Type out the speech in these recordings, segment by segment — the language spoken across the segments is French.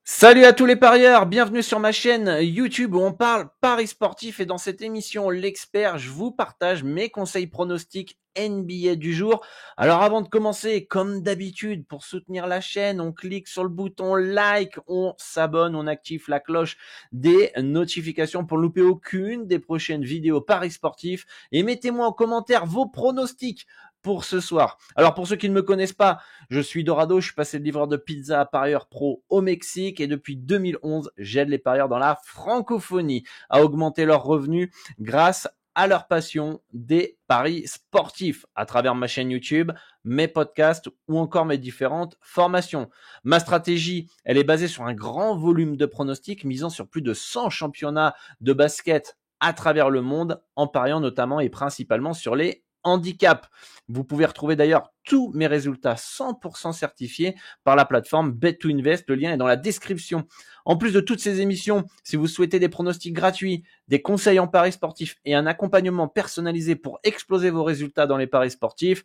Salut à tous les parieurs, bienvenue sur ma chaîne YouTube où on parle paris sportif et dans cette émission L'expert, je vous partage mes conseils pronostics NBA du jour. Alors avant de commencer, comme d'habitude, pour soutenir la chaîne, on clique sur le bouton like, on s'abonne, on active la cloche des notifications pour ne louper aucune des prochaines vidéos paris sportifs et mettez-moi en commentaire vos pronostics pour ce soir. Alors pour ceux qui ne me connaissent pas, je suis Dorado, je suis passé de livreur de pizza à parieur pro au Mexique et depuis 2011, j'aide les parieurs dans la francophonie à augmenter leurs revenus grâce à leur passion des paris sportifs à travers ma chaîne YouTube, mes podcasts ou encore mes différentes formations. Ma stratégie, elle est basée sur un grand volume de pronostics misant sur plus de 100 championnats de basket à travers le monde en pariant notamment et principalement sur les handicap. Vous pouvez retrouver d'ailleurs tous mes résultats 100% certifiés par la plateforme Bet2Invest. Le lien est dans la description. En plus de toutes ces émissions, si vous souhaitez des pronostics gratuits, des conseils en paris sportifs et un accompagnement personnalisé pour exploser vos résultats dans les paris sportifs,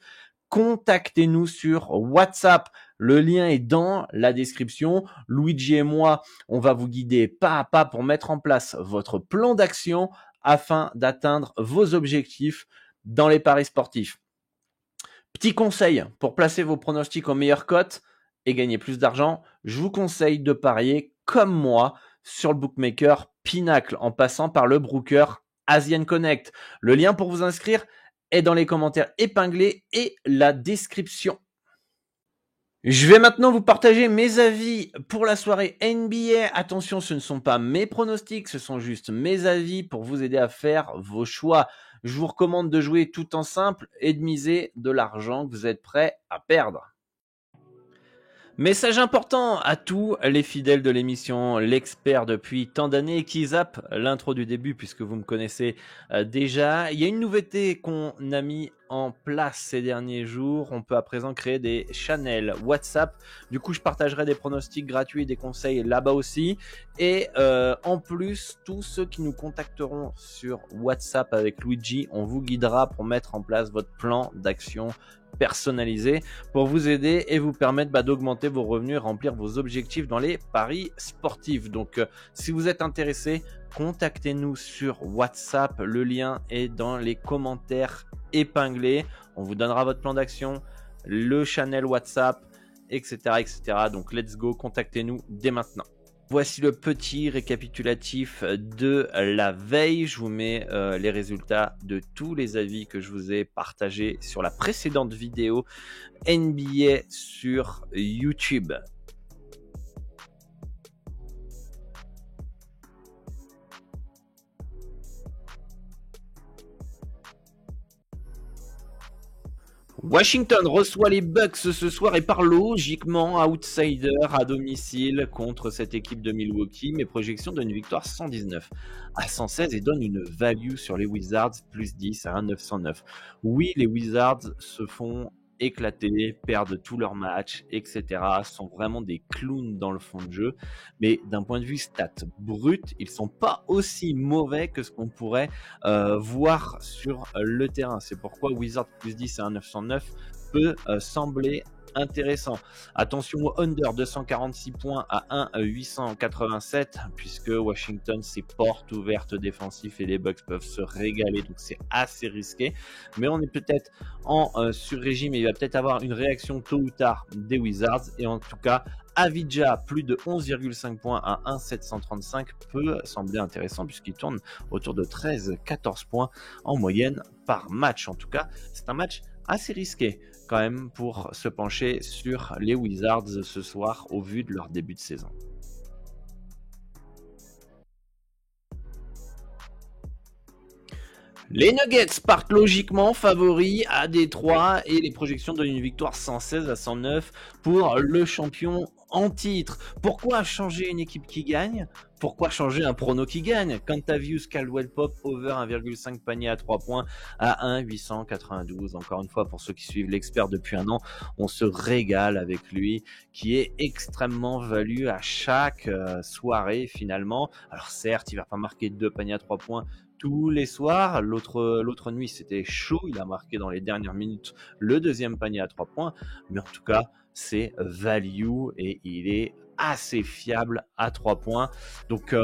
contactez-nous sur WhatsApp. Le lien est dans la description. Luigi et moi, on va vous guider pas à pas pour mettre en place votre plan d'action afin d'atteindre vos objectifs dans les paris sportifs. Petit conseil pour placer vos pronostics aux meilleures cotes et gagner plus d'argent, je vous conseille de parier comme moi sur le bookmaker Pinacle en passant par le broker Asian Connect. Le lien pour vous inscrire est dans les commentaires épinglés et la description. Je vais maintenant vous partager mes avis pour la soirée NBA. Attention, ce ne sont pas mes pronostics, ce sont juste mes avis pour vous aider à faire vos choix. Je vous recommande de jouer tout en simple et de miser de l'argent que vous êtes prêt à perdre. Message important à tous les fidèles de l'émission L'expert depuis tant d'années qui zappent l'intro du début puisque vous me connaissez déjà. Il y a une nouveauté qu'on a mis en place ces derniers jours. On peut à présent créer des channels WhatsApp. Du coup, je partagerai des pronostics gratuits et des conseils là-bas aussi. Et en plus, tous ceux qui nous contacteront sur WhatsApp avec Luigi, on vous guidera pour mettre en place votre plan d'action personnalisé pour vous aider et vous permettre d'augmenter vos revenus et remplir vos objectifs dans les paris sportifs. Donc, si vous êtes intéressé, contactez-nous sur WhatsApp. Le lien est dans les commentaires épinglés. On vous donnera votre plan d'action, le channel WhatsApp, etc., etc. Donc, let's go, contactez-nous dès maintenant. Voici le petit récapitulatif de la veille. Je vous mets les résultats de tous les avis que je vous ai partagés sur la précédente vidéo NBA sur YouTube. Washington reçoit les Bucks ce soir et part logiquement outsider à domicile contre cette équipe de Milwaukee. Mes projections donnent une victoire 119 à 116 et donnent une value sur les Wizards plus 10 à 1,909. Oui, les Wizards se font éclater, perdent tous leurs matchs, etc. Sont vraiment des clowns dans le fond de jeu. Mais d'un point de vue stat brut, ils sont pas aussi mauvais que ce qu'on pourrait voir sur le terrain. C'est pourquoi Wizards plus 10 à 1,909 peut sembler intéressant. Attention au under 246 points à 1,887 puisque Washington c'est porte ouverte défensif et les Bucks peuvent se régaler, donc c'est assez risqué. Mais on est peut-être en sur-régime et il va peut-être avoir une réaction tôt ou tard des Wizards. Et en tout cas, Avdija, plus de 11,5 points à 1,735 peut sembler intéressant puisqu'il tourne autour de 13-14 points en moyenne par match. En tout cas, c'est un match assez risqué quand même pour se pencher sur les Wizards ce soir au vu de leur début de saison. Les Nuggets partent logiquement favoris à Détroit et les projections donnent une victoire 116 à 109 pour le champion en titre. Pourquoi changer une équipe qui gagne? Pourquoi changer un prono qui gagne? Cantavius Caldwell Pope over 1,5 panier à 3 points à 1,892. Encore une fois, pour ceux qui suivent l'expert depuis un an, on se régale avec lui, qui est extrêmement valu à chaque soirée finalement. Alors certes, il va pas marquer 2 paniers à 3 points tous les soirs. L'autre nuit, c'était chaud. Il a marqué dans les dernières minutes le deuxième panier à 3 points. Mais en tout cas, c'est value et il est assez fiable à 3 points. Donc,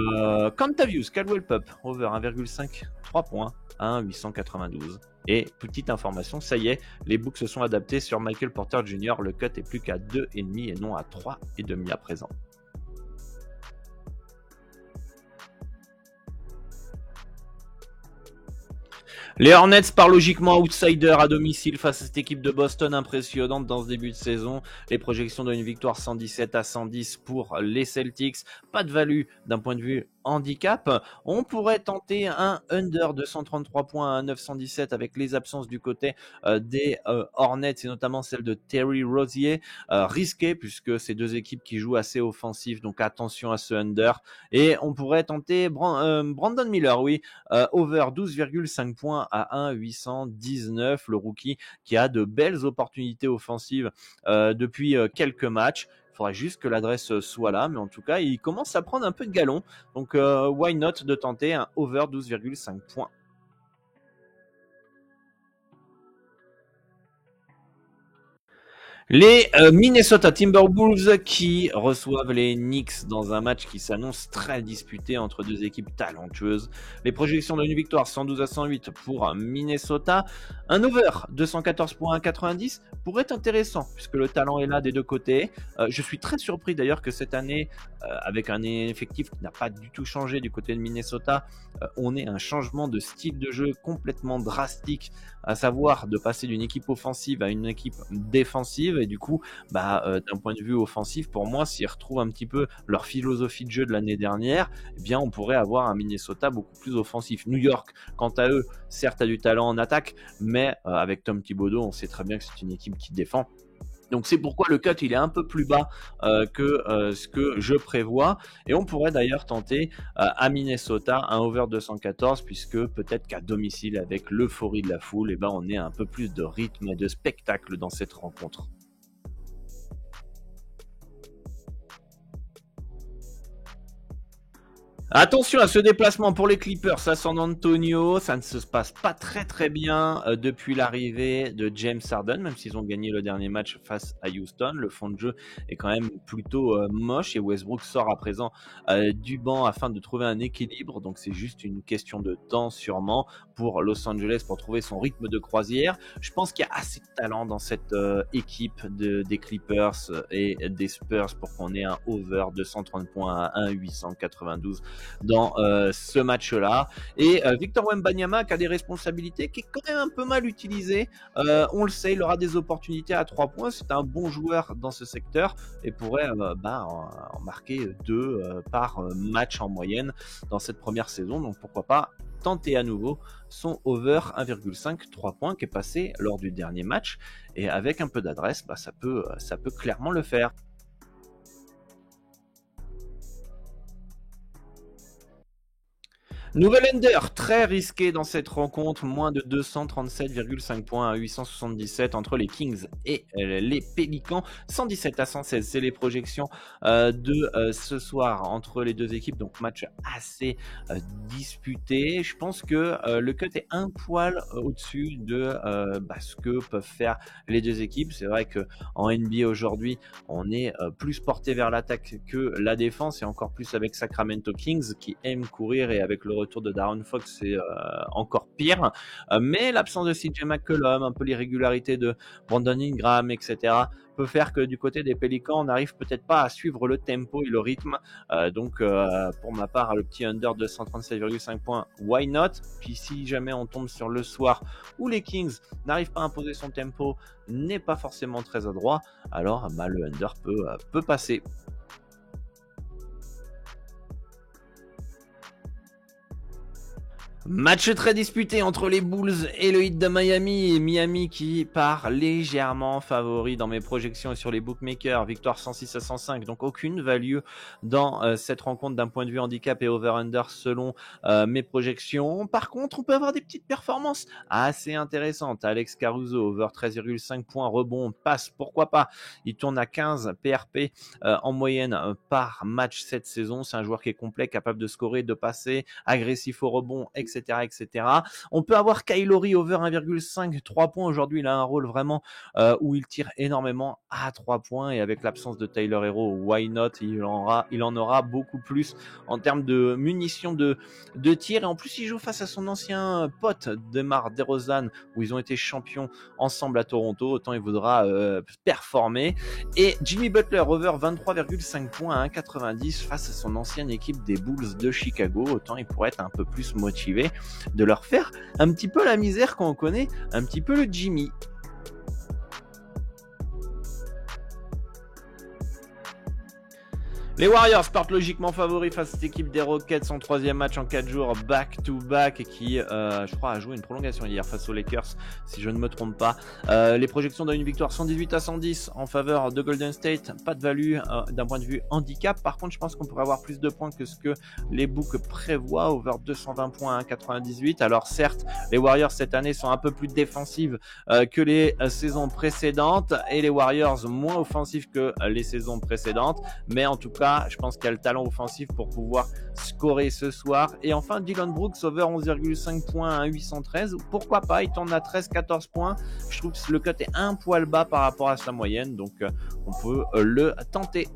Cantavius, Caldwell Pup, over 1,5, 3 points à 1,892. Et petite information, ça y est, les books se sont adaptés sur Michael Porter Jr. Le cut est plus qu'à 2,5 et non à 3,5 à présent. Les Hornets par logiquement outsider à domicile face à cette équipe de Boston impressionnante dans ce début de saison. Les projections donnent une victoire 117 à 110 pour les Celtics. Pas de value d'un point de vue handicap. On pourrait tenter un under de 133 points à 917 avec les absences du côté des Hornets et notamment celle de Terry Rozier. Risqué puisque c'est deux équipes qui jouent assez offensif, donc attention à ce under. Et on pourrait tenter Brandon Miller, oui, over 12,5 points à 1,819, le rookie qui a de belles opportunités offensives depuis quelques matchs. Il faudrait juste que l'adresse soit là, mais en tout cas, il commence à prendre un peu de galon. Donc, why not de tenter un over 12,5 points. Les Minnesota Timberwolves qui reçoivent les Knicks dans un match qui s'annonce très disputé entre deux équipes talentueuses. Les projections d'une victoire 112 à 108 pour Minnesota. Un over 214 points à 90 pourrait être intéressant puisque le talent est là des deux côtés. Je suis très surpris d'ailleurs que cette année, avec un effectif qui n'a pas du tout changé du côté de Minnesota, on ait un changement de style de jeu complètement drastique, à savoir de passer d'une équipe offensive à une équipe défensive. Et du coup, d'un point de vue offensif, pour moi, s'ils retrouvent un petit peu leur philosophie de jeu de l'année dernière, eh bien, on pourrait avoir un Minnesota beaucoup plus offensif. New York, quant à eux, certes a du talent en attaque, mais avec Tom Thibodeau, on sait très bien que c'est une équipe qui défend. Donc c'est pourquoi le cut il est un peu plus bas que ce que je prévois, et on pourrait d'ailleurs tenter à Minnesota un over 214 puisque peut-être qu'à domicile avec l'euphorie de la foule, on ait un peu plus de rythme et de spectacle dans cette rencontre. Attention à ce déplacement pour les Clippers à San Antonio, ça ne se passe pas très très bien depuis l'arrivée de James Harden, même s'ils ont gagné le dernier match face à Houston. Le fond de jeu est quand même plutôt moche et Westbrook sort à présent du banc afin de trouver un équilibre, donc c'est juste une question de temps sûrement pour Los Angeles pour trouver son rythme de croisière. Je pense qu'il y a assez de talent dans cette équipe des Clippers et des Spurs pour qu'on ait un over de 130 points à 1,892 dans ce match-là. Et Victor Wembanyama qui a des responsabilités, qui est quand même un peu mal utilisé. On le sait, il aura des opportunités à 3 points. C'est un bon joueur dans ce secteur et pourrait en marquer 2 par match en moyenne dans cette première saison. Donc pourquoi pas tenter à nouveau son over 1,5 3 points qui est passé lors du dernier match. Et avec un peu d'adresse, ça peut clairement le faire. Nouvel ender, très risqué dans cette rencontre, moins de 237,5 points à 877 entre les Kings et les Pélicans, 117 à 116, c'est les projections de ce soir entre les deux équipes, donc match assez disputé. Je pense que le cut est un poil au-dessus de ce que peuvent faire les deux équipes. C'est vrai que en NBA aujourd'hui, on est plus porté vers l'attaque que la défense et encore plus avec Sacramento Kings qui aiment courir, et avec le retour de Darren Fox c'est encore pire, mais l'absence de CJ McCollum, un peu l'irrégularité de Brandon Ingram, etc., peut faire que du côté des Pélicans on n'arrive peut-être pas à suivre le tempo et le rythme, donc pour ma part le petit under de 137,5 points, why not. Puis si jamais on tombe sur le soir où les Kings n'arrivent pas à imposer son tempo, n'est pas forcément très adroit, alors le under peut passer. Match très disputé entre les Bulls et le Heat de Miami, et Miami qui part légèrement favori dans mes projections et sur les bookmakers, victoire 106 à 105, donc aucune value dans cette rencontre d'un point de vue handicap et over-under selon mes projections. Par contre, on peut avoir des petites performances assez intéressantes. Alex Caruso, over 13,5 points, rebond, passe, pourquoi pas. Il tourne à 15 PRP en moyenne par match cette saison. C'est un joueur qui est complet, capable de scorer, de passer, agressif au rebond, etc. etc., etc. On peut avoir Kyle Lowry over 1,5, 3 points. Aujourd'hui, il a un rôle vraiment où il tire énormément à 3 points et avec l'absence de Tyler Hero, why not? Il en aura beaucoup plus en termes de munitions de tir. Et en plus, il joue face à son ancien pote DeMar DeRozan où ils ont été champions ensemble à Toronto. Autant il voudra performer. Et Jimmy Butler over 23,5 points à 1,90 face à son ancienne équipe des Bulls de Chicago. Autant il pourrait être un peu plus motivé de leur faire un petit peu la misère quand on connaît un petit peu le Jimmy. Les Warriors partent logiquement favoris face à cette équipe des Rockets en troisième match en 4 jours back-to-back et qui, je crois, a joué une prolongation hier face aux Lakers, si je ne me trompe pas. Les projections donnent une victoire 118-110 en faveur de Golden State. Pas de value d'un point de vue handicap. Par contre, je pense qu'on pourrait avoir plus de points que ce que les books prévoient. Over 220 points à 1,98. Alors certes, les Warriors cette année sont un peu plus défensives que les saisons précédentes et les Warriors moins offensifs que les saisons précédentes. Mais en tout cas, je pense qu'il y a le talent offensif pour pouvoir scorer ce soir. Et enfin, Dillon Brooks over 11,5 points à 813. Pourquoi pas, il tourne à 13-14 points. Je trouve que le cut est un poil bas par rapport à sa moyenne, donc on peut le tenter.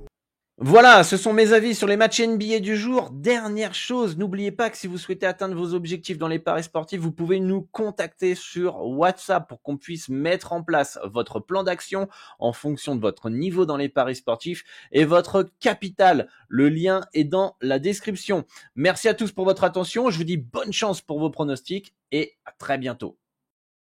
Voilà, ce sont mes avis sur les matchs NBA du jour. Dernière chose, n'oubliez pas que si vous souhaitez atteindre vos objectifs dans les paris sportifs, vous pouvez nous contacter sur WhatsApp pour qu'on puisse mettre en place votre plan d'action en fonction de votre niveau dans les paris sportifs et votre capital. Le lien est dans la description. Merci à tous pour votre attention. Je vous dis bonne chance pour vos pronostics et à très bientôt.